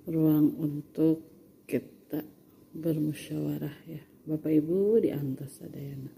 ruang untuk kita bermusyawarah ya. Bapak Ibu di atas sadayana.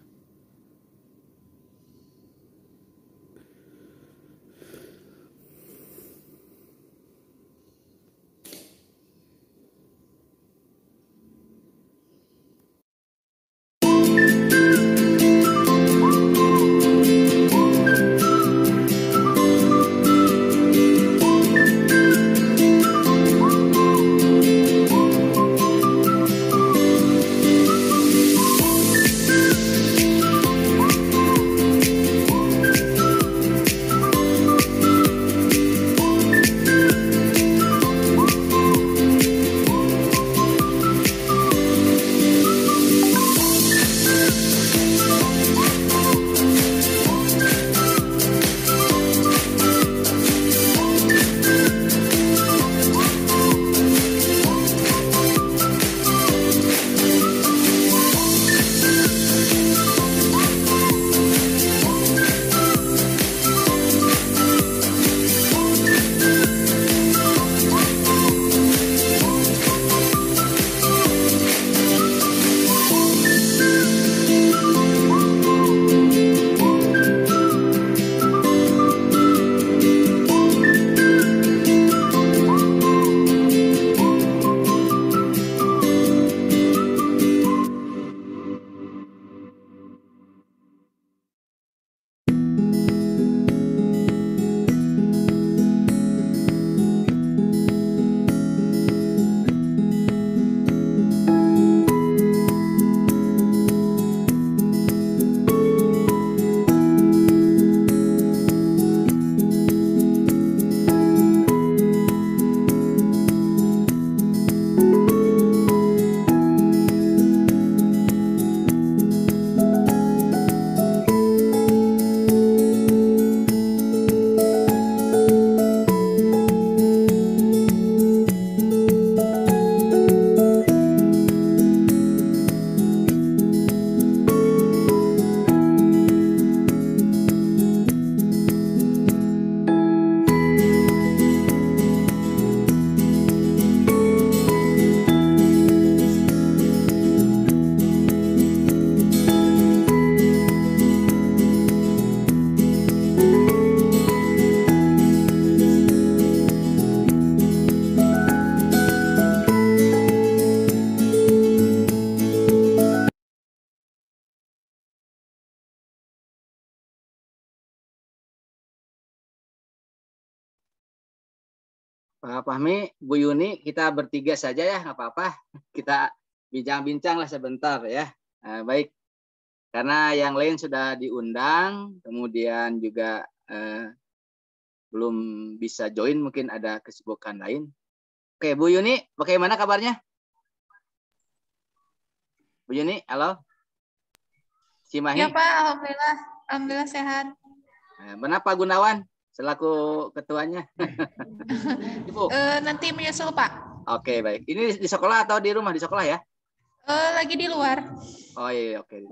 Pak Fahmi, Bu Yuni, kita bertiga saja ya, nggak apa-apa. Kita bincang-bincang lah sebentar ya. Baik, karena yang lain sudah diundang, kemudian juga belum bisa join, mungkin ada kesibukan lain. Oke, Bu Yuni, bagaimana kabarnya? Bu Yuni, halo? Cimahi? Ya Pak, Alhamdulillah. Alhamdulillah sehat. Benar Pak Gunawan, selaku ketuanya. Ibu. Nanti menyusul Pak. Oke, baik. Ini di sekolah atau di rumah? Di sekolah ya? Lagi di luar. Oh iya, oke.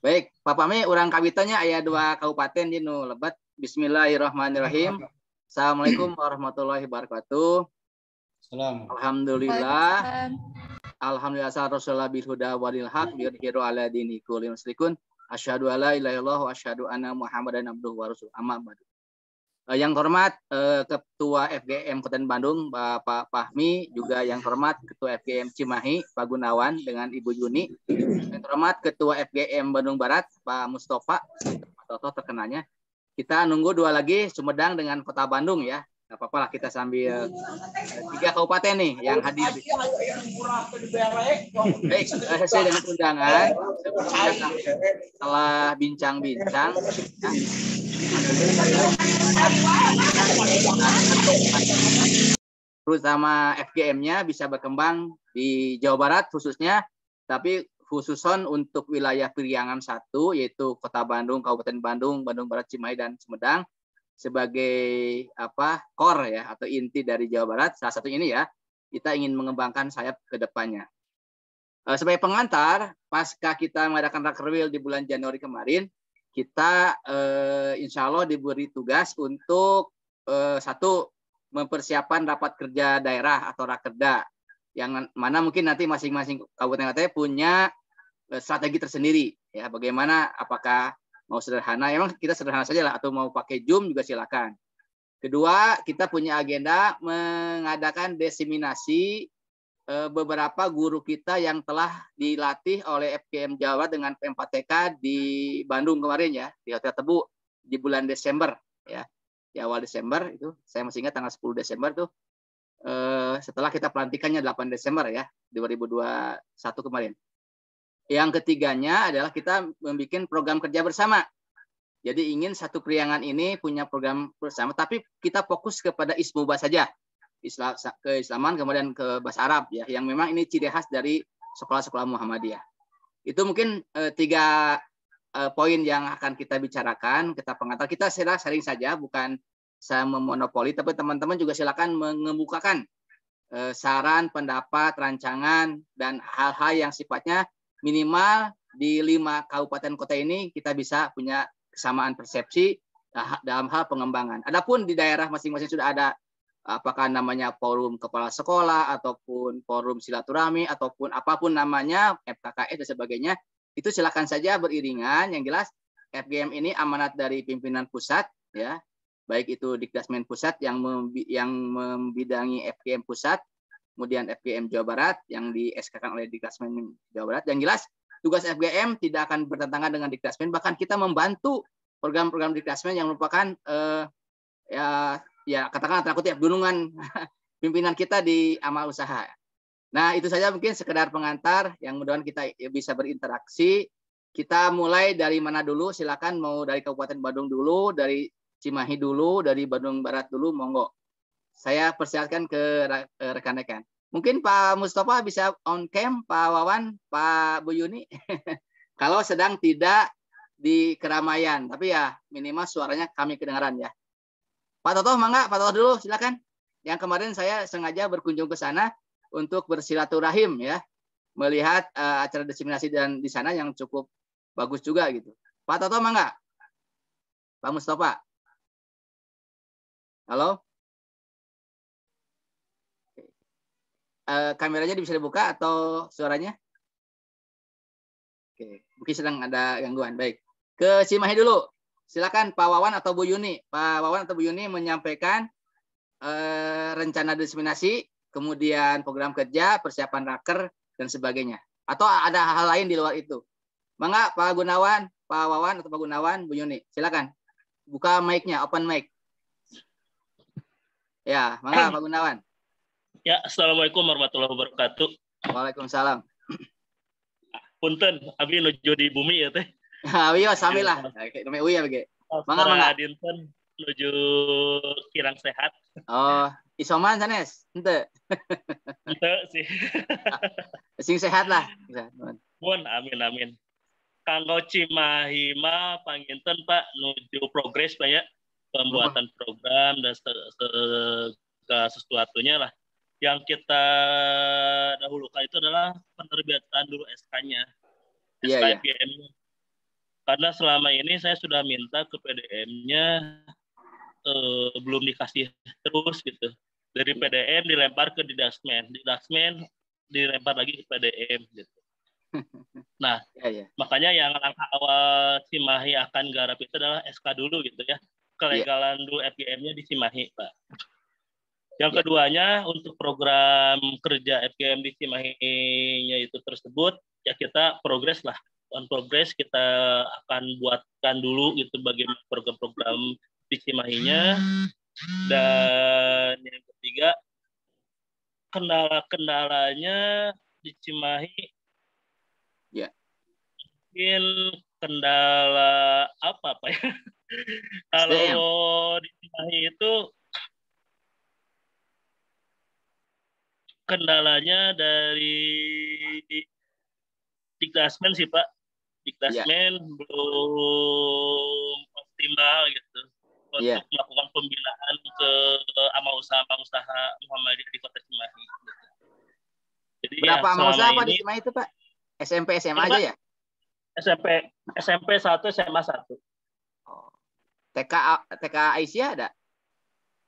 Baik, Pak Pami, urang kawitanya aya 2 kabupaten di nu Lebet. Bismillahirrahmanirrahim. Assalamualaikum warahmatullahi wabarakatuh. Alhamdulillah. Alhamdulillah rasulullah bil huda walil haq yudhiru ala dini kulli musyrikun. Asyhadu alla ilaha illallah wa asyhadu anna Muhammadan abduhu wa rasuluh. Amma ba'du. Yang terhormat Ketua FGM Kota Bandung Bapak Fahmi, juga yang terhormat Ketua FGM Cimahi Pak Gunawan dengan Ibu Yuni, yang terhormat Ketua FGM Bandung Barat Pak Mustafa, Pak Toto terkenalnya. Kita nunggu 2 lagi, Sumedang dengan Kota Bandung ya. Nggak apa-apa lah, kita sambil 3 kabupaten nih yang hadir. Baik, sesuai dengan undangan, setelah bincang-bincang, terutama FGM-nya bisa berkembang di Jawa Barat khususnya, tapi khususon untuk wilayah Priangan 1, yaitu Kota Bandung, Kabupaten Bandung, Bandung Barat, Cimahi, dan Sumedang, sebagai core ya atau inti dari Jawa Barat. Salah satu ini ya, kita ingin mengembangkan sayap ke depannya. Sebagai pengantar, pasca kita mengadakan Rakerwil di bulan Januari kemarin, kita insya Allah diberi tugas untuk satu, mempersiapkan rapat kerja daerah atau rakerda, yang mana mungkin nanti masing-masing kabupaten kota punya strategi tersendiri ya, bagaimana, apakah mau sederhana, emang kita sederhana saja lah, atau mau pakai Zoom juga silakan. Kedua, kita punya agenda mengadakan diseminasi beberapa guru kita yang telah dilatih oleh FKM Jawa dengan P4TK di Bandung kemarin ya, di Hotel Tebu di bulan Desember ya. Di awal Desember itu, saya masih ingat tanggal 10 Desember tuh, setelah kita pelantikannya 8 Desember ya, 2021 kemarin. Yang ketiganya adalah kita membuat program kerja bersama. Jadi ingin satu Kriangan ini punya program bersama, tapi kita fokus kepada Ismuba saja. Keislaman, kemudian ke bahasa Arab ya, yang memang ini ciri khas dari sekolah-sekolah Muhammadiyah. Itu mungkin 3 poin yang akan kita bicarakan, kita pengantar. Kita sharing saja, bukan saya memonopoli, tapi teman-teman juga silakan mengemukakan saran, pendapat, rancangan, dan hal-hal yang sifatnya minimal di 5 kabupaten kota ini kita bisa punya kesamaan persepsi dalam hal pengembangan. Adapun di daerah masing-masing sudah ada, apakah namanya forum kepala sekolah, ataupun forum silaturahmi, ataupun apapun namanya, FKKS dan sebagainya, itu silakan saja beriringan. Yang jelas FGM ini amanat dari pimpinan pusat, ya, baik itu Dikdasmen pusat yang membidangi FGM pusat, kemudian FGM Jawa Barat yang di SK-kan oleh Dikdasmen Jawa Barat. Yang jelas tugas FGM tidak akan bertentangan dengan Dikdasmen, bahkan kita membantu program-program Dikdasmen yang merupakan ya katakanlah tanda kutip gunungan pimpinan kita di amal usaha. Nah, itu saja mungkin sekedar pengantar yang mudah-mudahan kita bisa berinteraksi. Kita mulai dari mana dulu? Silakan, mau dari Kabupaten Badung dulu, dari Cimahi dulu, dari Bandung Barat dulu, monggo. Saya persilakan ke rekan-rekan. Mungkin Pak Mustafa bisa on cam, Pak Wawan, Pak Bu Yuni. Kalau sedang tidak di keramaian, tapi ya minimal suaranya kami kedengaran ya. Pak Toto, mangga, Pak Toto dulu, silakan. Yang kemarin saya sengaja berkunjung ke sana untuk bersilaturahim ya, melihat acara diseminasi dan di sana yang cukup bagus juga gitu. Pak Toto, mangga. Pak Mustafa. Halo. Kameranya bisa dibuka atau suaranya? Oke, mungkin sedang ada gangguan. Baik. Ke Cimahi dulu. Silakan Pak Wawan atau Bu Yuni. Pak Wawan atau Bu Yuni menyampaikan rencana diseminasi, kemudian program kerja, persiapan raker, dan sebagainya. Atau ada hal lain di luar itu. Mangga Pak Gunawan, Pak Wawan atau Pak Gunawan, Bu Yuni. Silakan. Buka mic-nya, open mic. Ya, mangga Pak Gunawan. Ya, Assalamualaikum warahmatullahi wabarakatuh. Waalaikumsalam. Punten, abi nuju di bumi ya teh. Ayo, samilah. Namanya Uya bege. Mangga. Dinten nuju Kirang Sehat. Oh, isoman sanes? Henteu. Henteu sih. Sing sehat lah. Mun, amin. Kanggo Cimahi mah panginten Pak nuju progres Pak ya. Pembuatan program dan segala sesuatunya lah. Yang kita dahulukan itu adalah penerbitan dulu SK-nya. SK FGM-nya. Karena selama ini saya sudah minta ke PDM-nya belum dikasih terus gitu. Dari PDM dilempar ke Dikdasmen, Dikdasmen dilempar lagi ke PDM gitu. Nah, makanya yang langkah awal Cimahi akan garap itu adalah SK dulu gitu ya. Kelegalan dulu FGM-nya di Cimahi, Pak. Yang keduanya untuk program kerja FGM di Cimahi-nya itu tersebut, ya kita progres lah. On progress kita akan buatkan dulu gitu bagaimana program-program di Cimahi-nya. Dan yang ketiga, kendala-kendalanya di Cimahi, ya, mungkin kendala apa ya? Kalau di Cimahi itu kendalanya dari Dikdasmen sih Pak. Dikdasmen belum optimal gitu untuk melakukan pembinaan ke amal usaha Muhammadiyah di Kota Cimahi. Gitu. Jadi berapa amal usaha Pak di Cimahi itu Pak? SMP, SMA aja ya? SMP 1, SMA 1. Oh. TK Aisyah ada?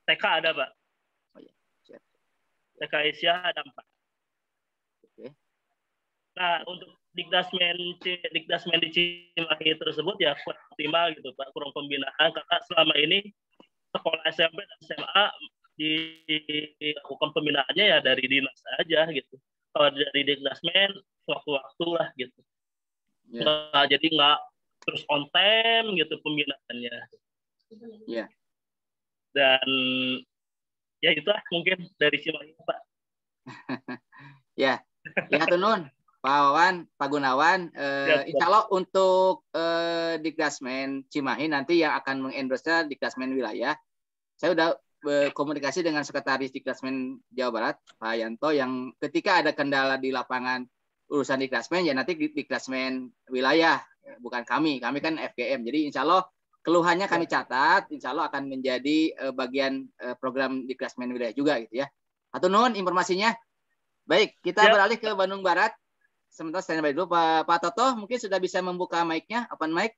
TK ada Pak. TK Asia ada 4. Oke. Nah, untuk Dikdasmen di Cimahi tersebut ya kurang optimal gitu Pak, kurang pembinaan karena selama ini sekolah SMP dan SMA dilakukan pembinaannya ya dari dinas aja gitu. Kalau dari Dikdasmen waktu-waktu lah gitu. Ya. Jadi nggak terus on time gitu pembinaannya. Ya. Dan ya itulah mungkin dari Cimahi Pak. Ya, ya Tunun, Pak Wawan, Pak Gunawan, insya Allah untuk Dikdasmen Cimahi nanti yang akan mengendorse Dikdasmen wilayah, saya udah komunikasi dengan Sekretaris Dikdasmen Jawa Barat, Pak Yanto, yang ketika ada kendala di lapangan urusan Dikdasmen, ya nanti Dikdasmen wilayah, bukan kami kan FGM. Jadi insya Allah keluhannya kami catat, insya Allah akan menjadi bagian program Dikdasmen wilayah juga gitu ya. Atau Nun informasinya. Baik, kita beralih ke Bandung Barat. Sementara standby dulu. Pak Toto mungkin sudah bisa membuka mic-nya, open mic.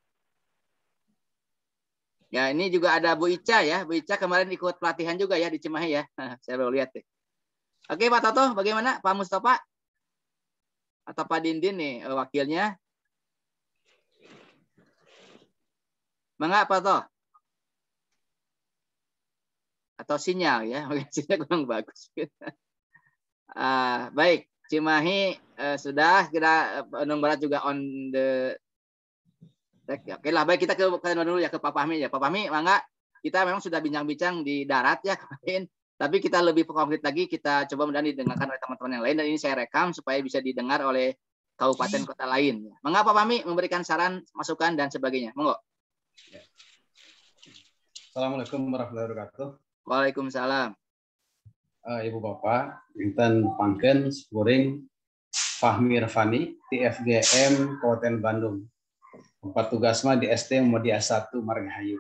Ya, ini juga ada Bu Ica ya. Bu Ica kemarin ikut pelatihan juga ya di Cimahi ya. Saya baru lihat deh. Oke, Pak Toto, bagaimana? Pak Mustafa? Atau Pak Dindin nih wakilnya? Mangga, Pak Toto? Atau sinyal ya? Sinyal kurang bagus. Baik, Cimahi sudah, kita Bandung Barat juga on the track. Oke lah, baik kita ke dulu ya ke Pak Fahmi ya. Pak Fahmi, mangga, kita memang sudah bincang-bincang di darat ya kemarin, tapi kita lebih konkret lagi, kita coba mudah didengarkan oleh teman-teman yang lain, dan ini saya rekam supaya bisa didengar oleh kabupaten kota lain. Mangga Pak Fahmi memberikan saran, masukan dan sebagainya. Monggo. Assalamualaikum warahmatullahi wabarakatuh. Waalaikumsalam. Ibu Bapak, Inten Pangken, Spuring, Fahmi Irfani, TFGM Kabupaten Bandung. Tempat tugas mah di SD Muhammadiyah 1 Margahayu.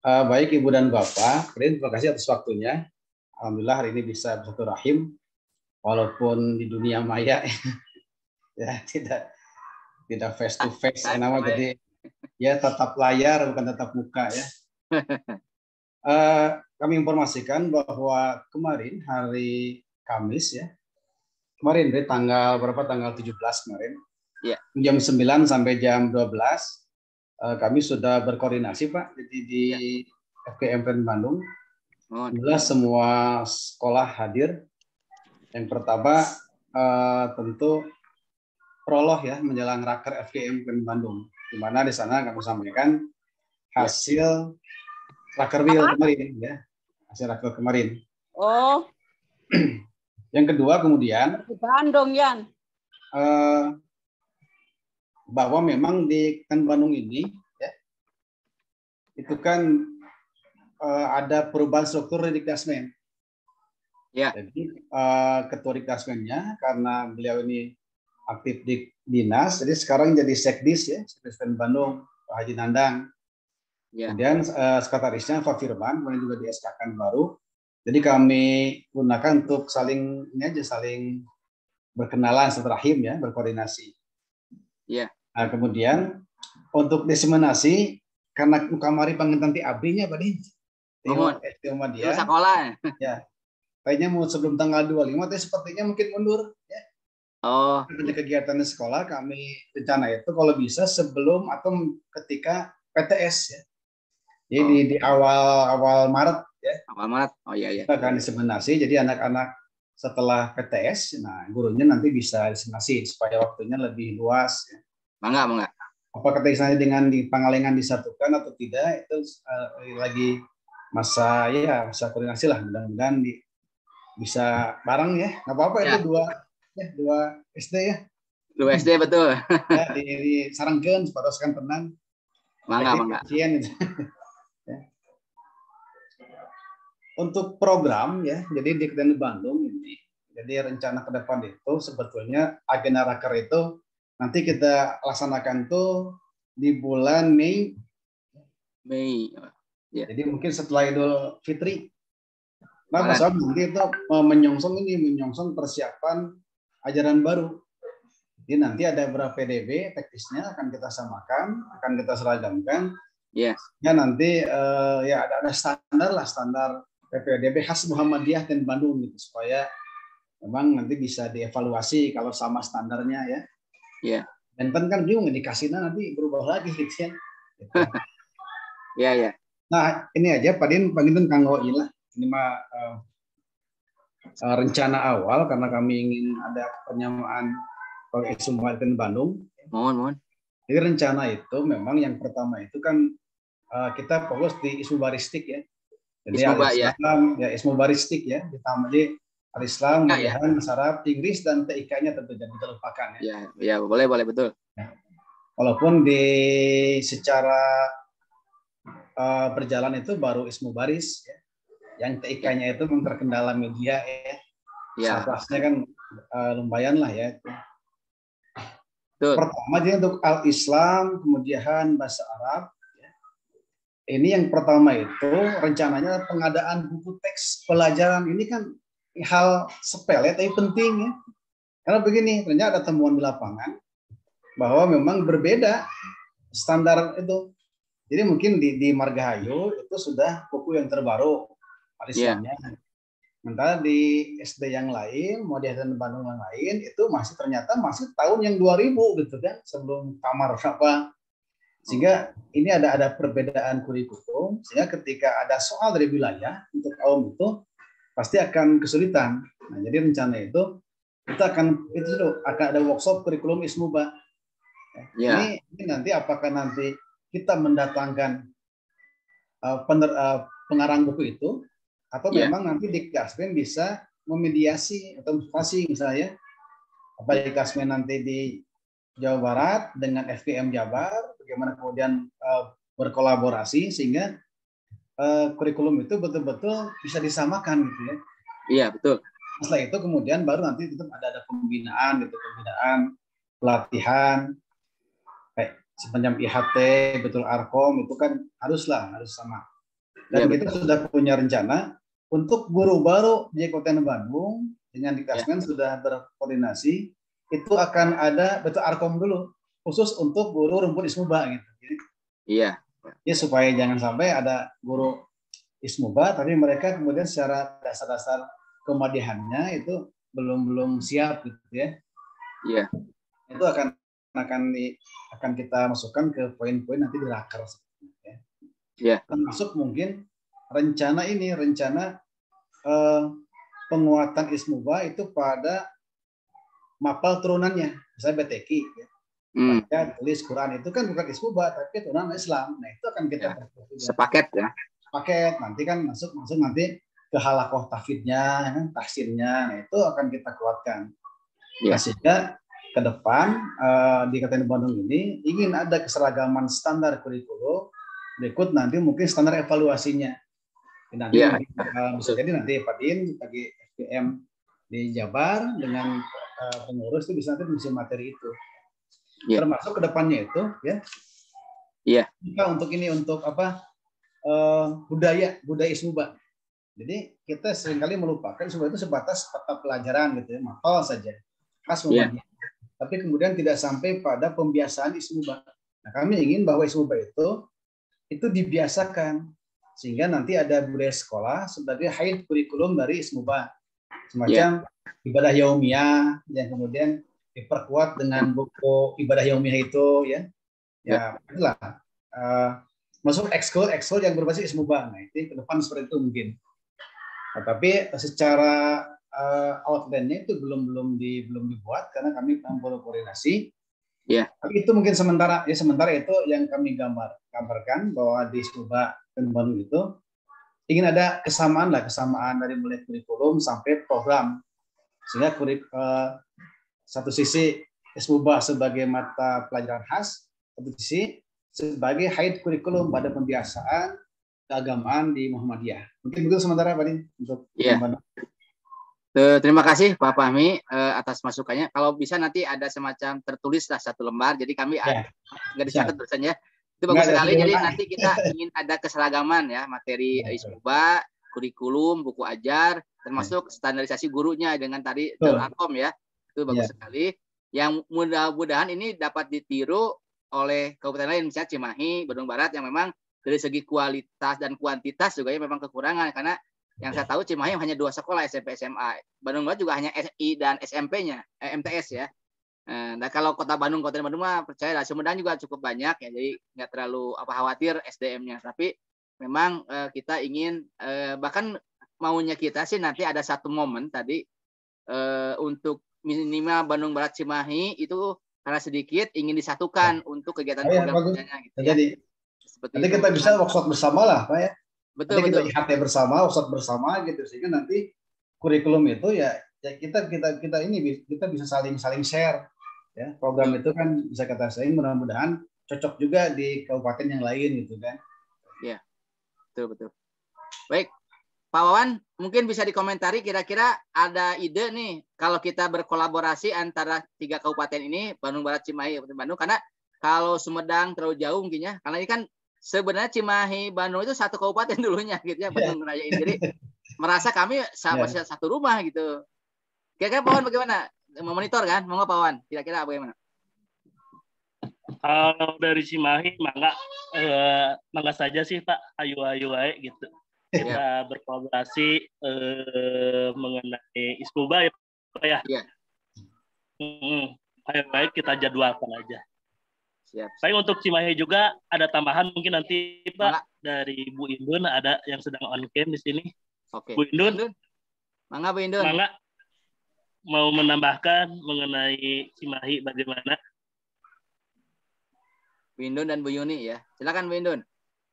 Baik Ibu dan Bapak, terima kasih atas waktunya. Alhamdulillah hari ini bisa bersilaturahim, walaupun di dunia maya ya tidak face to face, jadi ya tetap layar bukan tetap muka ya. Kami informasikan bahwa kemarin hari Kamis ya, kemarin dari tanggal 17 kemarin, ya. Jam 9 sampai jam 12 kami sudah berkoordinasi Pak, jadi di FGM Bandung, jelas semua sekolah hadir. Yang pertama tentu prolog ya menjelang raker FGM Bandung, di mana di sana kami sampaikan hasil Rakerwil kemarin ya, hasil raker kemarin. Oh. Yang kedua kemudian di Bandung Yan. Bahwa memang di Bandung ini ya, itu kan ada perubahan struktur di Dikdasmen. Ya. Jadi ketua Dikdasmennya karena beliau ini aktif di dinas, jadi sekarang jadi sekdis ya, Sekdis Bandung, Pak Haji Nandang. Ya. Kemudian sekretarisnya Pak Firman, kemudian juga di SK-kan baru. Jadi kami gunakan untuk saling berkenalan, silaturahim ya, berkoordinasi. Ya. Nah, kemudian untuk diseminasi karena kamari panginten ti abdinya Pak Din. Muhammadiyah. Sekolah. Ya. Kayaknya mau sebelum tanggal 25 tapi sepertinya mungkin mundur ya. Oh. Kegiatan di sekolah kami rencana itu kalau bisa sebelum atau ketika PTS ya. Jadi di awal Maret ya. Awal Maret. Oh iya. Kita akan diseminasi. Jadi anak-anak setelah PTS, nah gurunya nanti bisa diseminasi supaya waktunya lebih luas. Ya. Mangga. Apakah misalnya dengan di Pangalengan disatukan atau tidak itu lagi masa koordinasi lah. Mudah-mudahan bisa bareng ya. Nggak apa-apa ya. Itu dua SD ya. 2 SD betul. Ya, di sarangkeun sepataskan tenang. Mangga. Gitu. Ya. Untuk program ya, jadi di Dikdasmen Bandung ini, jadi rencana ke depan itu sebetulnya agenda raker itu nanti kita laksanakan tuh di bulan Mei. Ya. Jadi mungkin setelah Idul Fitri. Nah, masalah nanti itu menyongsong persiapan ajaran baru. Jadi nanti ada beberapa PDB teknisnya akan kita samakan, akan kita seragamkan. Ya. Ya nanti ya ada standar PPDB khas Muhammadiyah dan Bandung gitu, supaya memang nanti bisa dievaluasi kalau sama standarnya ya. Iya. Dan kan bingung dikasihnya nanti berubah lagi gitu ya. Gitu. Iya, iya. Nah, ini aja Pak Din, kanggo ilah. Ini mah rencana awal karena kami ingin ada penyamaan Ismuba dan Bandung. Mohon. Jadi rencana itu memang yang pertama itu kan kita fokus di Ismubaristik ya. Jadi Ismuba, Al-Islam ya Ismubaristik ya. Ditambah di Al-Islam, ya. Arab, Inggris dan TIK-nya tentu jangan kita lupakan ya. Ya, boleh betul. Walaupun di secara berjalan itu baru Ismubaris ya. Yang TIK-nya itu terkendala media ya. Sapasnya kan lumayan lah ya. Betul. Pertama dia untuk Al-Islam, kemudian bahasa Arab. Ini yang pertama itu rencananya pengadaan buku teks pelajaran. Ini kan hal sepele tapi penting ya. Karena begini, ternyata ada temuan di lapangan bahwa memang berbeda standar itu. Jadi mungkin di Margahayu itu sudah buku yang terbaru Al-Islamnya. Sementara di SD yang lain, Muhammadiyah dan Bandung yang lain itu ternyata masih tahun yang 2000 gitu kan, sebelum kamar apa. Sehingga ini ada perbedaan kurikulum, sehingga ketika ada soal dari wilayah untuk kaum itu pasti akan kesulitan. Nah, jadi rencana itu kita akan ada workshop kurikulum Ismuba. Ini nanti apakah nanti kita mendatangkan pengarang buku itu atau memang nanti di Kasmen bisa memediasi atau motivasi misalnya apa di Kasmen nanti di Jawa Barat dengan FKM Jabar, bagaimana kemudian berkolaborasi sehingga kurikulum itu betul-betul bisa disamakan gitu ya. Iya, betul. Setelah itu kemudian baru nanti tetap ada pembinaan gitu, pelatihan kayak sepanjang IHT, betul Arkom itu kan harus sama. Dan kita sudah punya rencana untuk guru baru di Kabupaten Bandung dengan di Kasmen sudah berkoordinasi. Itu akan ada betul Arkom dulu khusus untuk guru rumpun Ismuba gitu. Iya. Ya supaya jangan sampai ada guru Ismuba tapi mereka kemudian secara dasar-dasar kemadihannya itu belum siap gitu ya. Iya. Itu akan kita masukkan ke poin-poin nanti di raker ya. Iya. Termasuk mungkin rencana penguatan Ismuba itu pada mapal turunannya, misalnya BTQ, ya. Baca, tulis Quran itu kan bukan Ismuba, tapi turunan Islam. Nah itu akan kita sepaket ya. Paket nanti kan masuk nanti ke halakoh tahfidnya, tahsinnya, nah itu akan kita kuatkan. Nah, sehingga ke depan di Kabupaten Bandung ini ingin ada keseragaman standar kurikulum, berikut nanti mungkin standar evaluasinya. Nanti bisa jadi nanti Pak Din bagi FPM di Jabar dengan pengurus itu bisa nanti mengisi materi itu. Termasuk kedepannya itu ya. Untuk apa budaya Ismuba. Jadi kita seringkali melupakan Ismuba itu sebatas mata pelajaran gitu ya, mapal saja khas Muhammadiyah. Tapi kemudian tidak sampai pada pembiasaan Ismuba. Nah, kami ingin bahwa Ismuba itu dibiasakan sehingga nanti ada budaya sekolah sebagai haid kurikulum dari Ismuba. Semacam ibadah yaumiyah yang kemudian diperkuat dengan buku ibadah yaumiyah itu ya itulah masuk ekskul yang berbasis Ismuba. Nah itu ke depan seperti itu mungkin. Nah, tapi secara outline-nya itu belum dibuat karena kami belum koordinasi. Tapi itu mungkin sementara itu yang kami gambarkan bahwa di Ismuba dan Bandung itu ingin ada kesamaan dari mulai kurikulum sampai program. Sehingga satu sisi Ismuba sebagai mata pelajaran khas, satu sisi sebagai haid kurikulum pada pembiasaan keagamaan di Muhammadiyah. Mungkin begitu sementara Pak Din untuk Terima kasih Pak Fahmi atas masukannya. Kalau bisa nanti ada semacam tertulis lah satu lembar. Jadi kami nggak dicatat tulisannya. Itu bagus sekali. Jadi nanti kita ingin ada keseragaman ya materi Ismuba, kurikulum, buku ajar, termasuk standarisasi gurunya dengan tadi Arkom ya. Itu bagus sekali. Yang mudah-mudahan ini dapat ditiru oleh kabupaten lain misalnya Cimahi, Bandung Barat yang memang dari segi kualitas dan kuantitas juga memang kekurangan karena Yang saya tahu Cimahi hanya 2 sekolah SMP SMA. Bandung Barat juga hanya SI dan SMP-nya, MTS ya. Nah kalau Kota Bandung mah percaya lah Sumedang juga cukup banyak ya, jadi nggak terlalu khawatir SDM-nya. Tapi memang kita ingin bahkan maunya kita sih nanti ada satu momen tadi untuk minimal Bandung Barat Cimahi itu karena sedikit ingin disatukan untuk kegiatan program kerjanya gitu ya. Jadi seperti nanti itu. kita bisa workshop bersama lah Pak ya. Betul, nanti kita betul. IHT bersama, workshop bersama gitu, sehingga nanti kurikulum itu ya kita ini kita bisa saling share ya. Program itu kan bisa kita sharing, mudah-mudahan cocok juga di kabupaten yang lain gitu kan. Iya. Betul. Baik. Pak Wawan, mungkin bisa dikomentari kira-kira ada ide nih kalau kita berkolaborasi antara 3 kabupaten ini, Bandung Barat, Cimahi, Kabupaten Bandung, karena kalau Sumedang terlalu jauh mungkin ya, karena ini kan sebenarnya Cimahi, Bandung itu satu kabupaten dulunya gitu ya, Bandung Raya ini. Jadi merasa kami masih satu rumah gitu. Kira-kira Pak Wawan bagaimana? Memonitor kan? Monggo Pak Wawan, kira-kira bagaimana? Kalau dari Cimahi, mangga saja sih Pak, ayu-ayu aja gitu. Kita berkolaborasi mengenai Ismuba ya Pak ya. Iya. Baik kita jadwalkan aja. Siap. Baik, untuk Cimahi juga ada tambahan mungkin nanti Pak dari Bu Indun, ada yang sedang on cam di sini. Oke. Bu Indun. Mangga Bu Indun. Mangga mau menambahkan mengenai Cimahi bagaimana? Bu Indun dan Bu Yuni ya. Silakan Bu Indun.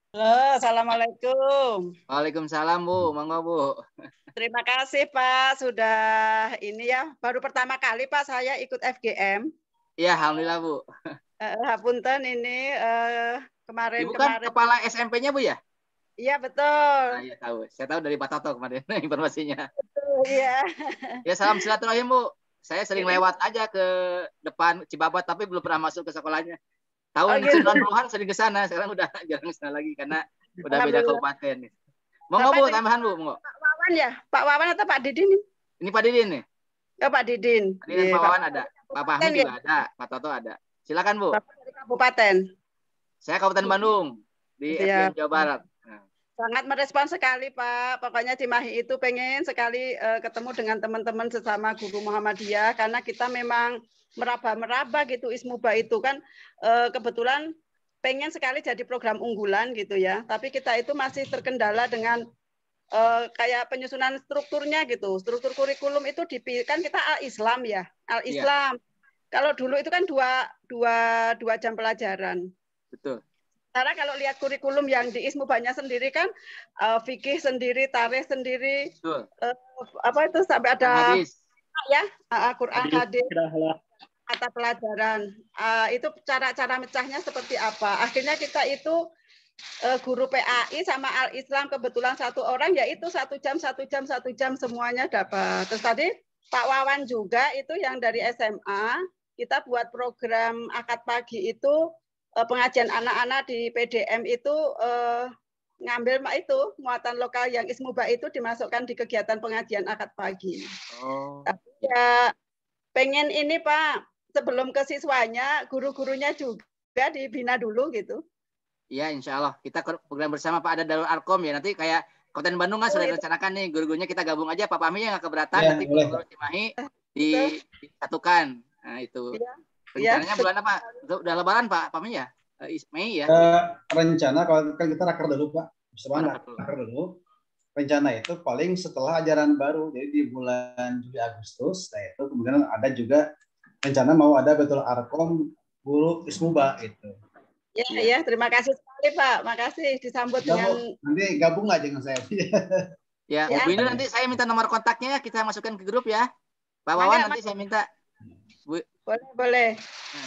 Halo, assalamualaikum. Waalaikumsalam Bu, monggo Bu. Terima kasih Pak, sudah ini ya, baru pertama kali Pak saya ikut FGM. Iya, alhamdulillah Bu. Punten ini Ibu kan kepala SMP-nya Bu ya? Iya betul. Nah, iya tahu. Saya tahu dari Pak Toto kemarin informasinya. Betul, iya. Ya salam silaturahim Bu. Saya sering lewat aja ke depan Cibabat tapi belum pernah masuk ke sekolahnya. Tahun 90-an sering ke sana, sekarang udah jarang ke sana lagi karena udah beda kabupaten. Monggo Bu, tambahan Bu, monggo. Pak Wawan ya? Pak Wawan atau Pak Didin? Ini Pak Didin nih. Oh, Pak Didin. Pak Didin, Pak Wawan ada. Pak Fahmi juga ada, Pak Toto ada. Silakan Bu. Bapak dari kabupaten. Saya Kabupaten Bandung di FGM Jawa Barat. Sangat merespon sekali Pak. Pokoknya Cimahi itu pengen sekali ketemu dengan teman-teman sesama guru Muhammadiyah karena kita memang meraba-meraba gitu Ismuba itu kan kebetulan pengen sekali jadi program unggulan gitu ya. Tapi kita itu masih terkendala dengan kayak penyusunan strukturnya gitu. Struktur kurikulum itu kan kita Al-Islam ya. Al-Islam. Kalau dulu itu kan dua jam pelajaran. Betul. Karena kalau lihat kurikulum yang di Ismubanya sendiri kan fikih sendiri, tarikh sendiri, apa itu sampai ada ya Quran, hadis, kata pelajaran. Itu cara mecahnya seperti apa? Akhirnya kita itu guru PAI sama Al-Islam kebetulan satu orang yaitu 1 jam semuanya dapat. Terus tadi Pak Wawan juga itu yang dari SMA kita buat program akad pagi itu. Pengajian anak-anak di PDM itu ngambil muatan lokal yang Ismuba itu dimasukkan di kegiatan pengajian akad pagi. Tapi ya pengen ini Pak sebelum ke siswanya guru-gurunya juga dibina dulu gitu. Iya Insya Allah kita program bersama Pak ada Darul Arkom ya nanti kayak Kabupaten Bandung kan sudah rencanakan nih guru-gurunya kita gabung aja Pak Fahmi yang nggak keberatan nanti guru Cimahi disatukan. Nah itu. Rencananya bulan apa? Udah Lebaran Pak Fahmi ya? Mei ya? Rencana kalau kan kita raker dulu Pak. Raker dulu. Rencana itu paling setelah ajaran baru. Jadi di bulan Juli Agustus. Nah itu kemudian ada juga rencana mau ada Betul Arkom guru Ismuba itu. Ya, terima kasih sekali Pak. Makasih disambut dengan. Nanti gabung aja dengan saya. Ya, Bu ini nanti saya minta nomor kontaknya ya kita masukkan ke grup ya. Pak Wawan nanti saya minta. Boleh.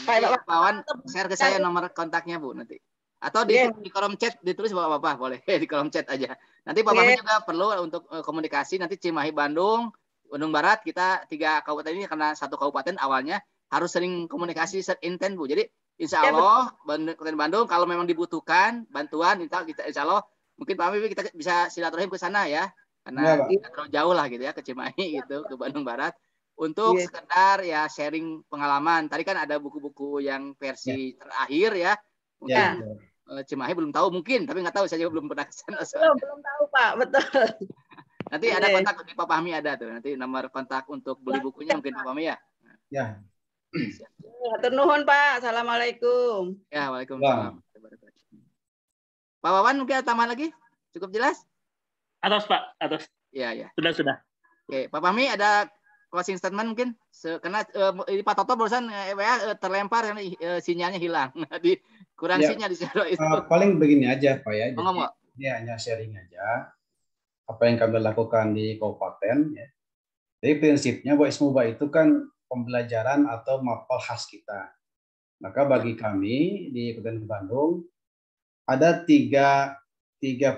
Pak Wawan share ke saya nomor kontaknya Bu nanti. Atau di kolom chat ditulis Bapak boleh di kolom chat aja. Nanti Pak Fahmi juga perlu untuk komunikasi nanti Cimahi Bandung Barat kita 3 kabupaten ini karena satu kabupaten awalnya harus sering komunikasi intens Bu. Jadi Insya Allah Kabupaten Bandung kalau memang dibutuhkan bantuan Insya Allah mungkin Pak Fahmi kita bisa silaturahim ke sana ya. Karena tidak terlalu jauh lah gitu ya ke Cimahi gitu ke Bandung Barat. Untuk sekedar ya sharing pengalaman. Tadi kan ada buku-buku yang versi terakhir ya. Mungkin Cimahi belum tahu mungkin, tapi nggak tahu saya juga belum pernah ke sana. Belum tahu Pak, betul. Nanti ada kontak di Pak Fahmi ada tuh. Nanti nomor kontak untuk beli bukunya mungkin Pak Fahmi ya. Ya. Hatur nuhun Pak. Assalamualaikum. Ya, waalaikumsalam. Pak Wawan mungkin ada tambahan lagi? Cukup jelas? Atas Pak, atas. Ya. Sudah. Oke, Pak Fahmi ada closing statement mungkin? Karena Pak Toto barusan terlempar karena sinyalnya hilang. Kurang sinyal di Sero itu. Paling begini aja Pak ya. Ngomong. Ini hanya sharing aja apa yang kami lakukan di kabupaten ya. Jadi prinsipnya bahwa Ismuba itu kan pembelajaran atau mapel khas kita. Maka bagi kami di Kabupaten Bandung ada tiga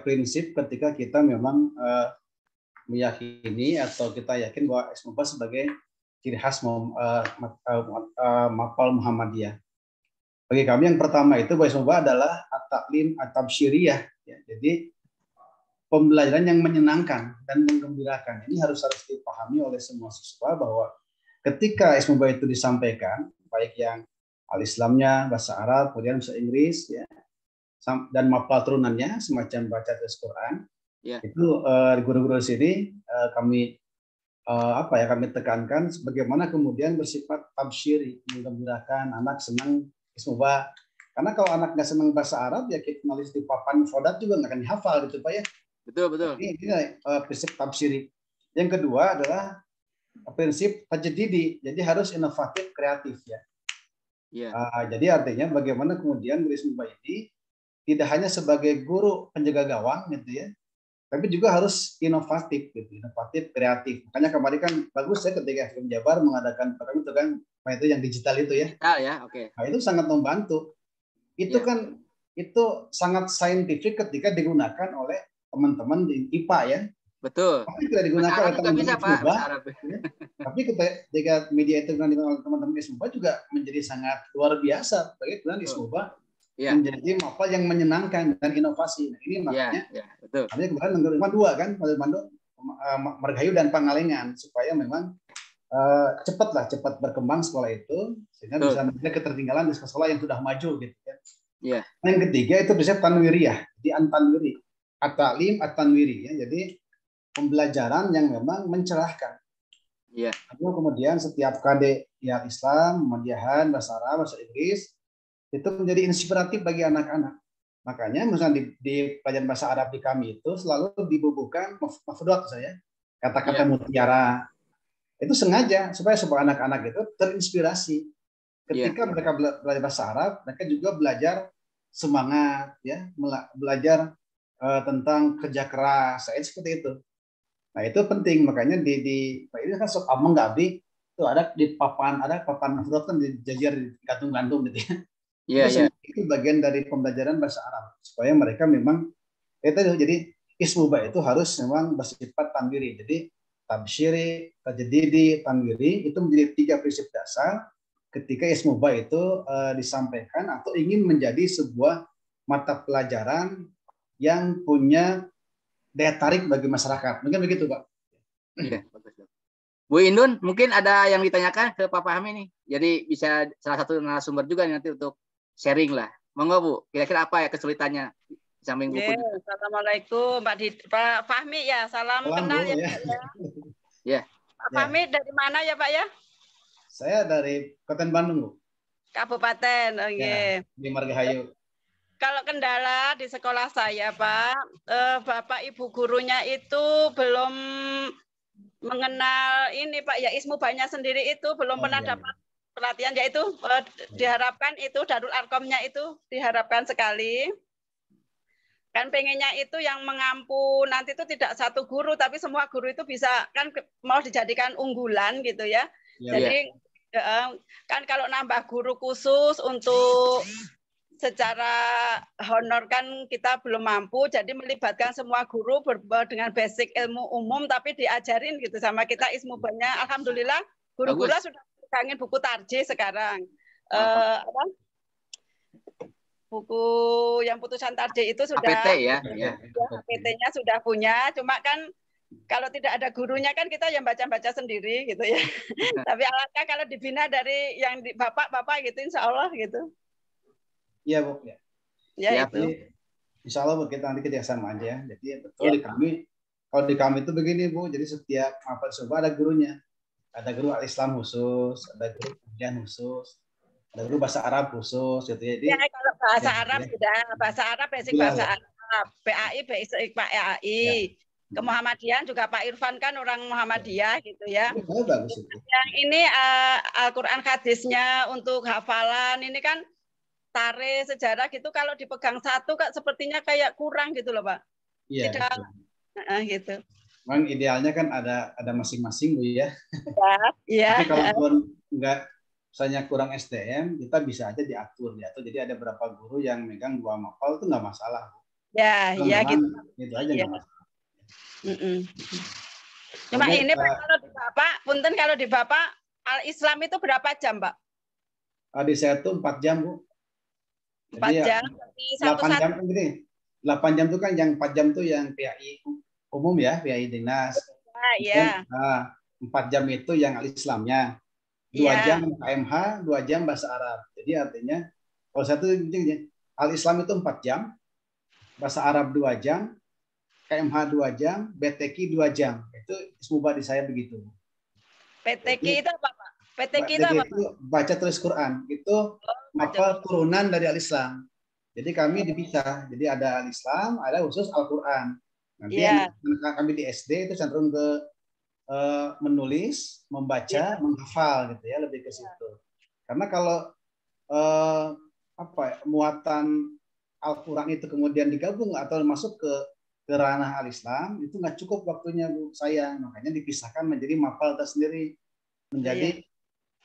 prinsip ketika kita memang meyakini atau kita yakin bahwa Ismuba sebagai ciri khas mapel Muhammadiyah. Bagi kami yang pertama itu bahwa Ismuba adalah at-taklim at-tabsyiriyah. Ya. Jadi pembelajaran yang menyenangkan dan menggembirakan. Ini harus dipahami oleh semua siswa bahwa ketika Ismuba itu disampaikan, baik yang al-Islamnya, bahasa Arab, kemudian bahasa Inggris, ya, dan mapel turunannya, semacam baca tulis Quran, itu guru-guru di sini kami tekankan bagaimana kemudian bersifat tabsyiri, menggembirakan anak senang Ismuba. Karena kalau anak nggak senang bahasa Arab, ya kita nulis di papan fodat juga nggak akan dihafal gitu Pak ya. Betul. Ini prinsip tafsiri. Yang kedua adalah prinsip tajdidi. Jadi harus inovatif, kreatif ya. Jadi artinya bagaimana kemudian guru Ismuba ini tidak hanya sebagai guru penjaga gawang gitu ya, tapi juga harus inovatif gitu, inovatif, kreatif. Makanya kemarin kan bagus ya ketika FKM Jabar mengadakan program itu kan, itu yang digital itu ya. Digital ya, oke. Nah, itu sangat membantu. Itu kan itu sangat saintifik ketika digunakan oleh teman-teman di IPA ya. Betul. Tapi tidak digunakan oleh teman-teman Ismuba. Tapi ketika media itu digunakan oleh teman-teman Ismuba juga menjadi sangat luar biasa. Bagaimana Ismuba menjadi mapel yang menyenangkan dan inovasi. Nah, ini makanya. Betul. Artinya kemarin menerima 2 kan, Margahayu dan Pangalengan supaya memang cepat berkembang sekolah itu sehingga bisa menjaga ketertinggalan di sekolah yang sudah maju gitu ya. Yang ketiga itu prinsip tanwiriyah, di antanwiri, at-ta'lim at-tanwiri ya. Jadi pembelajaran yang memang mencerahkan. Kemudian setiap KD ya Islam, Muhammadiyah, bahasa Arab, bahasa Inggris itu menjadi inspiratif bagi anak-anak. Makanya misalnya di pelajaran bahasa Arab di kami itu selalu dibubuhkan mafdot saya, kata-kata mutiara. Itu sengaja supaya anak-anak itu terinspirasi. Ketika mereka belajar bahasa Arab, mereka juga belajar semangat, ya, belajar tentang kerja keras, seperti itu. Nah itu penting, makanya di ini kan sok ameng gabi itu ada di papan mafdot kan dijajar di gantung-gantung gitu ya. Itu bagian dari pembelajaran bahasa Arab supaya mereka memang jadi Ismuba itu harus memang bersifat tanwiri. Jadi tabsyiri, tajdidi, tanwiri itu menjadi 3 prinsip dasar ketika Ismuba itu disampaikan atau ingin menjadi sebuah mata pelajaran yang punya daya tarik bagi masyarakat. Mungkin begitu, Pak. Iya, bagus. Bu Indun, mungkin ada yang ditanyakan ke Pak Fahmi nih. Jadi bisa salah satu narasumber juga nanti untuk sharing lah. Monggo Bu, kira-kira apa ya kesulitannya di samping buku? Assalamualaikum Pak Fahmi ya, salam kenal ya Pak ya. Pak Fahmi dari mana ya Pak ya? Saya dari Kabupaten Bandung Bu. Kabupaten, oke. Di Margahayu. Kalau kendala di sekolah saya Pak, Bapak Ibu gurunya itu belum mengenal ini Pak ya, Ismubanya sendiri itu belum pernah dapat pelatihan, yaitu diharapkan itu Darul Arkomnya itu diharapkan sekali. Kan pengennya itu yang mengampu nanti itu tidak satu guru, tapi semua guru itu bisa kan mau dijadikan unggulan gitu ya. Jadi kan kalau nambah guru khusus untuk secara honor kan kita belum mampu, jadi melibatkan semua guru dengan basic ilmu umum tapi diajarin gitu sama kita Ismubanya. Alhamdulillah guru-guru sudah kangen buku tarjih sekarang. Buku yang putusan tarjih itu sudah APT ya. APT-nya sudah punya, cuma kan kalau tidak ada gurunya kan kita yang baca-baca sendiri gitu ya. Tapi alangkah kalau dibina dari yang bapak-bapak gitu, insya Allah gitu. Iya Bu. Ya itu. Insya Allah kita nanti kerjasama aja. Jadi betul di kami Kalau di kami itu begini Bu, jadi setiap mahfal subuh ada gurunya. Ada guru Al-Islam khusus, ada guru Kemudian khusus, ada guru bahasa Arab khusus gitu ya. Jadi, ya kalau bahasa ya, Arab ya. sudah, bahasa Arab basic Itulah, bahasa ya. Arab, PAI basic PAI. Ya. Ke Muhammadiyah juga Pak Irfan kan orang Muhammadiyah gitu ya. Oh, bagus itu. Yang ini Al-Quran hadisnya untuk hafalan ini kan tarikh sejarah gitu kalau dipegang satu Kak sepertinya kayak kurang gitu loh Pak. Iya. Tidak gitu. Memang idealnya kan ada masing-masing Bu ya. Ya. Tapi kalau enggak misalnya kurang SDM, kita bisa aja diatur. Jadi ada beberapa guru yang megang 2 mapal itu nggak masalah. Ya, Cuma ya gitu. Itu aja nggak masalah. Cuma Oke, ini Pak kalau di Bapak, punten kalau di Bapak Al-Islam itu berapa jam, Pak? Di saya itu 4 jam, Bu. 4 jam, jadi 8 jam kan gini. 8 jam itu kan yang 4 jam itu yang PAI umum ya, PAI dinas. Iya. 4 jam itu yang Al-Islamnya. 2 jam KMH, 2 jam bahasa Arab. Jadi artinya kalau satu Al-Islam itu 4 jam, bahasa Arab 2 jam, KMH 2 jam, BTQ 2 jam. Itu ismubah di saya begitu. PTQ itu apa, Pak? PTQ itu apa? Itu baca tulis Quran. Itu mapal turunan dari Al-Islam. Jadi kami dipisah. Jadi ada Al-Islam, ada khusus Al-Quran. Nanti kami di SD itu cenderung ke menulis, membaca, menghafal gitu ya, lebih ke situ. Karena kalau muatan Al-Quran itu kemudian digabung atau masuk ke ranah Al-Islam itu nggak cukup waktunya Bu saya, makanya dipisahkan menjadi mapal tersendiri, menjadi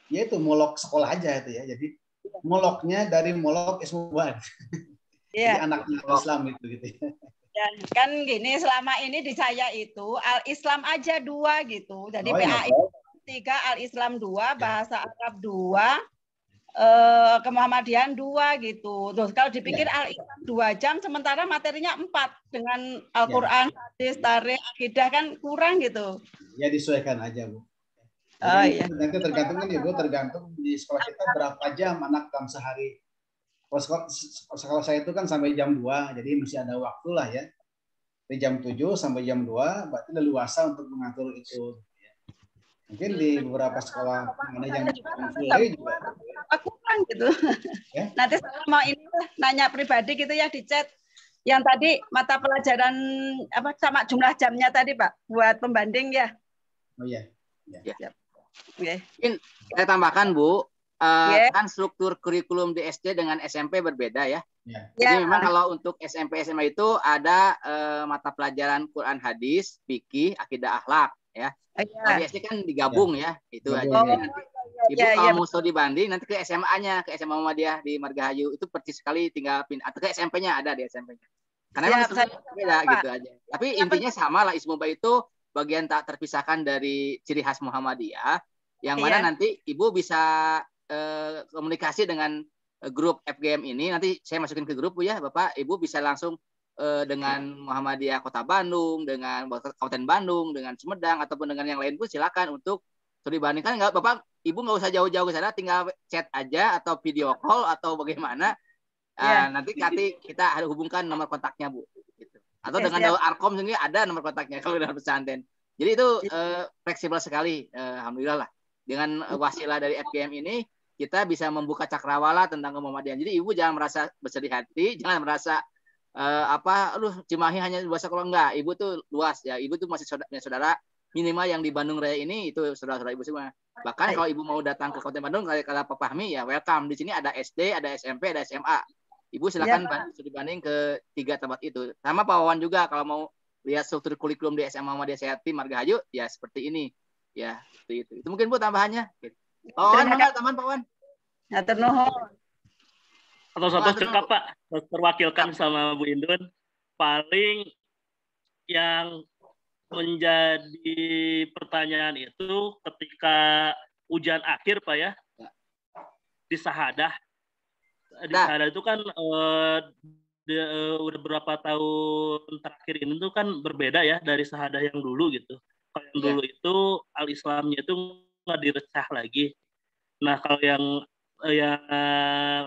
yaitu molok sekolah aja itu ya. Jadi moloknya dari molok ismubah. Jadi anaknya Islam itu gitu ya. Dan kan gini selama ini di saya itu Al-Islam aja 2 gitu. Jadi PAI 3, Al-Islam 2, bahasa Arab 2, Kemuhammadian 2 gitu. Terus kalau dipikir Al-Islam 2 jam sementara materinya 4 dengan Al-Qur'an, hadis, tarikh, akidah kan kurang gitu. Ya disesuaikan aja, Bu. Nanti tergantung kan ya Bu, tergantung di sekolah kita berapa jam anak dalam sehari. Kalau saya itu kan sampai jam 2, jadi masih ada waktu lah ya. Dari jam 7 sampai jam 2, berarti leluasa untuk mengatur itu. Mungkin di beberapa sekolah mana yang full juga. Kurang gitu. Ya? Nanti saya mau ini nanya pribadi gitu ya di chat. Yang tadi mata pelajaran apa sama jumlah jamnya tadi Pak, buat pembanding ya. Oh iya. Ya. Mungkin saya tambahkan Bu. Kan struktur kurikulum di SD dengan SMP berbeda ya. Jadi memang kalau untuk SMP SMA itu ada mata pelajaran Quran hadis, fikih, akidah akhlak ya. Nah, di SD kan digabung ya. Itu aja. Nanti Ibu kalau mau studi banding nanti ke SMA-nya, ke SMA Muhammadiyah di Margahayu itu persis sekali tinggal pindah atau ke SMP-nya ada di SMP-nya. Karena memang beda gitu aja. Tapi intinya sama lah, ismubah itu bagian tak terpisahkan dari ciri khas Muhammadiyah yang mana nanti Ibu bisa komunikasi dengan grup FGM ini, nanti saya masukin ke grup Bu ya, Bapak Ibu bisa langsung dengan Muhammadiyah Kota Bandung, dengan Kabupaten Bandung, dengan Sumedang ataupun dengan yang lain pun silakan untuk studi banding. Kan nggak Bapak Ibu nggak usah jauh-jauh ke sana, tinggal chat aja atau video call atau bagaimana. Nanti kita hubungkan nomor kontaknya Bu. Gitu. Atau dengan jalur Arkom sendiri ada nomor kontaknya kalau dalam pesantren. Jadi itu fleksibel sekali, alhamdulillah lah. Dengan wasilah dari FGM ini kita bisa membuka cakrawala tentang kemuhammadiyan. Jadi Ibu jangan merasa bersedih hati, jangan merasa Cimahi hanya luas sekolah, enggak. Ibu tuh luas ya. Ibu tuh masih saudara minimal yang di Bandung Raya ini itu saudara-saudara Ibu semua. Bahkan kalau Ibu mau datang ke Kabupaten Bandung kalau Pak Fahmi ya welcome. Di sini ada SD, ada SMP, ada SMA. Ibu silakan dibanding ke 3 tempat itu. Sama Pak Wawan juga kalau mau lihat struktur kurikulum di SMA Muhammadiyah Sehati Margahayu ya seperti ini. Ya, seperti itu. Itu mungkin Bu tambahannya. Pak Wan, mana tambahan Pak Wan? Atur nuhun. Atau cekap Pak, terwakilkan sama Bu Indun. Paling yang menjadi pertanyaan itu ketika ujian akhir Pak ya, di Sahadah. Di Sahadah itu kan udah berapa tahun terakhir ini tuh kan berbeda ya dari Sahadah yang dulu gitu. Kalau yang dulu itu Al-Islamnya itu nggak direcah lagi. Nah kalau yang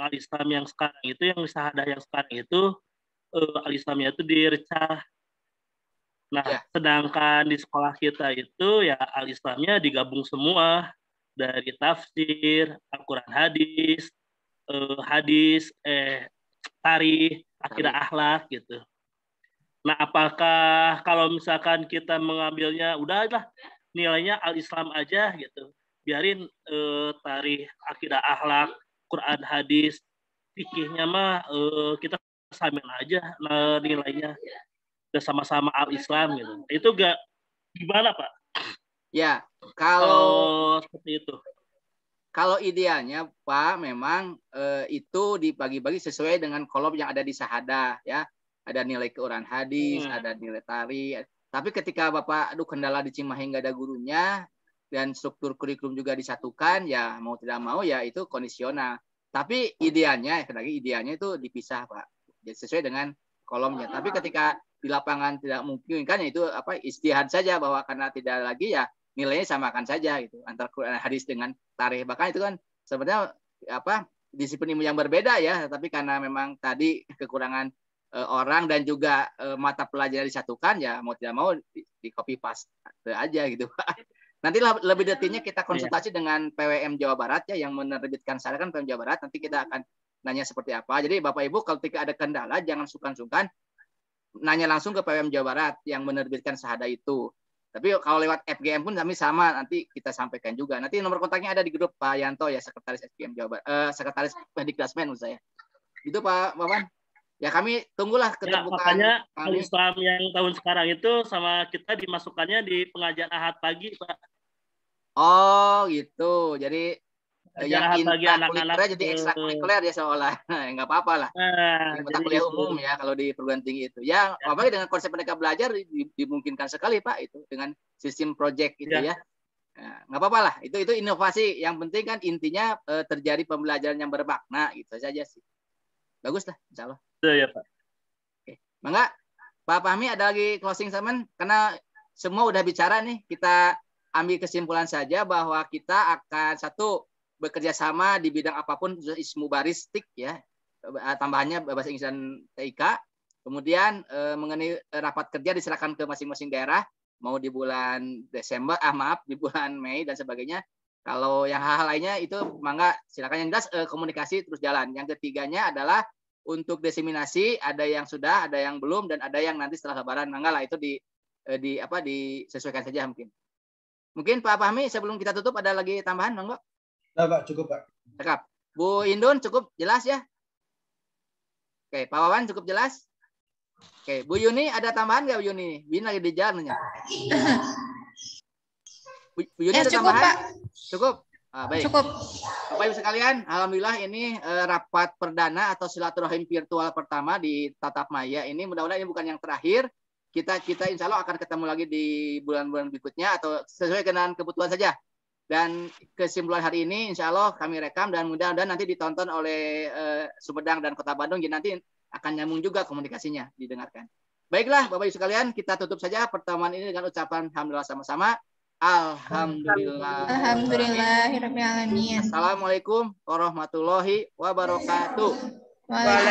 Al-Islam yang sekarang itu, yang Sahadah yang sekarang itu Al-Islamnya itu direcah. Nah, sedangkan di sekolah kita itu ya al-Islamnya digabung semua dari tafsir, Al-Quran hadis, tarikh, akidah akhlak gitu. Nah, apakah kalau misalkan kita mengambilnya udahlah nilainya al-Islam aja gitu, biarin tarikh, akidah akhlak, Quran hadis, fikihnya mah kita samain aja nilainya, udah sama-sama al-Islam gitu. Itu gak gimana Pak? Ya, kalau seperti itu. Kalau idealnya Pak memang itu dibagi-bagi sesuai dengan kolom yang ada di syahadah ya. Ada nilai Quran hadis, ada nilai tari. Tapi ketika Bapak kendala di Cimahi nggak ada gurunya dan struktur kurikulum juga disatukan, ya mau tidak mau ya itu kondisional. Tapi idealnya itu dipisah Pak. Jadi sesuai dengan kolomnya. Tapi ketika di lapangan tidak mungkin kan itu istihad saja bahwa karena tidak lagi ya nilainya samakan saja gitu antara Quran hadis dengan tarikh. Bahkan itu kan sebenarnya disiplin ilmu yang berbeda ya, tapi karena memang tadi kekurangan orang dan juga mata pelajaran disatukan ya mau tidak mau di copy paste aja gitu Pak. Nanti lebih detailnya kita konsultasi dengan PWM Jawa Barat ya yang menerbitkan saya kan PWM Jawa Barat, nanti kita akan nanya seperti apa. Jadi Bapak Ibu kalau ketika ada kendala jangan sungkan-sungkan nanya langsung ke PWM Jawa Barat yang menerbitkan syahadah itu. Tapi kalau lewat FGM pun kami sama, nanti kita sampaikan juga. Nanti nomor kontaknya ada di grup Pak Yanto ya, sekretaris FGM Jawa Barat, sekretaris Pendikdasmen menurut saya. Itu Pak Wawan. Ya kami tunggulah keterbukaan. Ya, makanya al-Islam yang tahun sekarang itu sama kita dimasukkannya di pengajian Ahad pagi Pak. Oh gitu. Jadi yang anak-anak jadi ekstrakurikuler ya seolah. Nggak apa-apa lah. Mata kuliah umum ya kalau di perguruan tinggi itu. Ya, apalagi dengan konsep Merdeka Belajar dimungkinkan sekali Pak itu dengan sistem project itu ya. Nah, nggak apa-apa lah. Itu inovasi. Yang penting kan intinya terjadi pembelajaran yang bermakna gitu saja sih. Bagus lah, insya Allah. Ya Pak. Oke. Mangga, Pak Fahmi ada lagi closing statement karena semua udah bicara nih. Kita ambil kesimpulan saja bahwa kita akan bekerja sama di bidang apapun, ismu baristik ya, tambahannya bahasa Inggris dan TIK. Kemudian mengenai rapat kerja diserahkan ke masing-masing daerah, mau di bulan Desember, di bulan Mei dan sebagainya. Kalau yang hal-hal lainnya itu mangga silakan. Yang jelas komunikasi terus jalan. Yang ketiganya adalah untuk diseminasi, ada yang sudah, ada yang belum, dan ada yang nanti setelah Lebaran. Mangga lah itu disesuaikan saja mungkin. Mungkin Pak Fahmi sebelum kita tutup ada lagi tambahan, monggo. Nah, Pak, cukup Pak. Cakap. Bu Indun cukup jelas ya? Oke, Pak Wawan cukup jelas? Oke, Bu Yuni ada tambahan nggak Bu Yuni? Bin lagi di jalan. Bu Yuni ada cukup, tambahan? Pak. Cukup? Baik. Cukup. Bapak Ibu sekalian, alhamdulillah ini rapat perdana atau silaturahim virtual pertama di Tatap Maya ini. Mudah-mudahan ini bukan yang terakhir. Kita insya Allah akan ketemu lagi di bulan-bulan berikutnya atau sesuai dengan kebutuhan saja. Dan kesimpulan hari ini insya Allah kami rekam dan mudah-mudahan nanti ditonton oleh Sumedang dan Kota Bandung. Jadi nanti akan nyambung juga komunikasinya didengarkan. Baiklah Bapak Ibu sekalian, kita tutup saja pertemuan ini dengan ucapan alhamdulillah sama-sama. Alhamdulillah. Alhamdulillahirrahmanirrahim. Assalamualaikum warahmatullahi wabarakatuh. Waalaikumsalam.